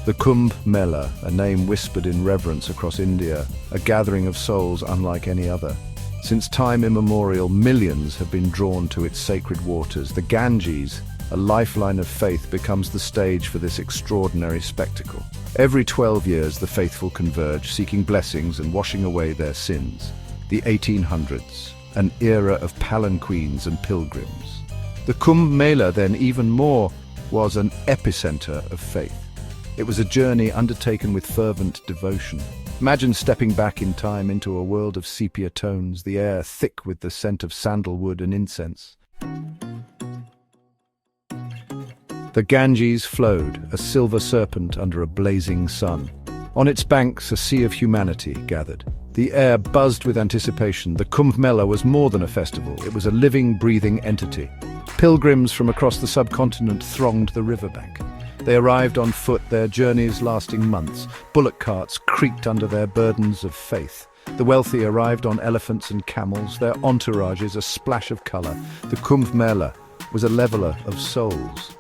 The Kumbh Mela, a name whispered in reverence across India, a gathering of souls unlike any other. Since time immemorial, millions have been drawn to its sacred waters. The Ganges, a lifeline of faith, becomes the stage for this extraordinary spectacle. Every 12 years, the faithful converge, seeking blessings and washing away their sins. The 1800s, an era of palanquins and pilgrims. The Kumbh Mela, then, even more, was an epicenter of faith. It was a journey undertaken with fervent devotion. Imagine stepping back in time into a world of sepia tones, the air thick with the scent of sandalwood and incense. The Ganges flowed, a silver serpent under a blazing sun. On its banks, a sea of humanity gathered. The air buzzed with anticipation. The Kumbh Mela was more than a festival. It was a living, breathing entity. Pilgrims from across the subcontinent thronged the riverbank. They arrived on foot, their journeys lasting months. Bullock carts creaked under their burdens of faith. The wealthy arrived on elephants and camels, their entourages a splash of colour. The Kumbh Mela was a leveller of souls.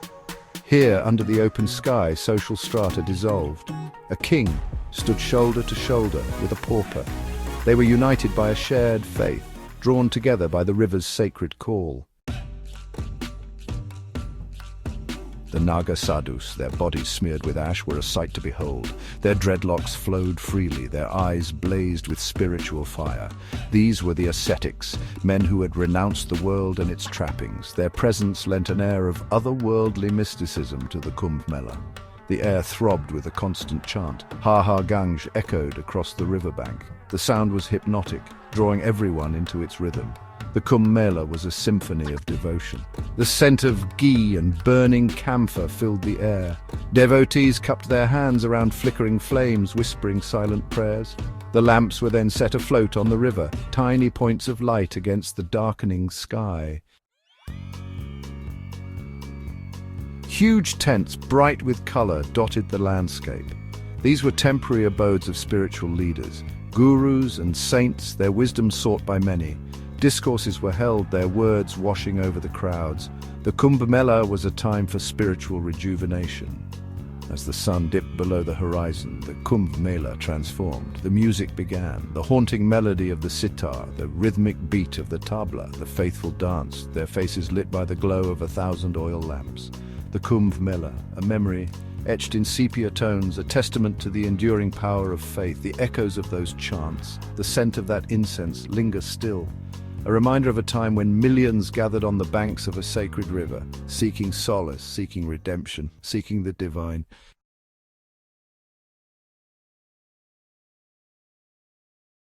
Here, under the open sky, social strata dissolved. A king stood shoulder to shoulder with a pauper. They were united by a shared faith, drawn together by the river's sacred call. The Naga sadhus, their bodies smeared with ash, were a sight to behold. Their dreadlocks flowed freely, their eyes blazed with spiritual fire. These were the ascetics, men who had renounced the world and its trappings. Their presence lent an air of otherworldly mysticism to the Kumbh Mela. The air throbbed with a constant chant. Ha Ha Ganj echoed across the riverbank. The sound was hypnotic, drawing everyone into its rhythm. The Kumbh Mela was a symphony of devotion. The scent of ghee and burning camphor filled the air. Devotees cupped their hands around flickering flames, whispering silent prayers. The lamps were then set afloat on the river, tiny points of light against the darkening sky. Huge tents, bright with color, dotted the landscape. These were temporary abodes of spiritual leaders, gurus and saints, their wisdom sought by many. Discourses were held, their words washing over the crowds. The Kumbh Mela was a time for spiritual rejuvenation. As the sun dipped below the horizon, the Kumbh Mela transformed. The music began, the haunting melody of the sitar, the rhythmic beat of the tabla. The faithful danced, their faces lit by the glow of 1,000 oil lamps. The Kumbh Mela, a memory etched in sepia tones, a testament to the enduring power of faith. The echoes of those chants, the scent of that incense linger still. A reminder of a time when millions gathered on the banks of a sacred river, seeking solace, seeking redemption, seeking the divine.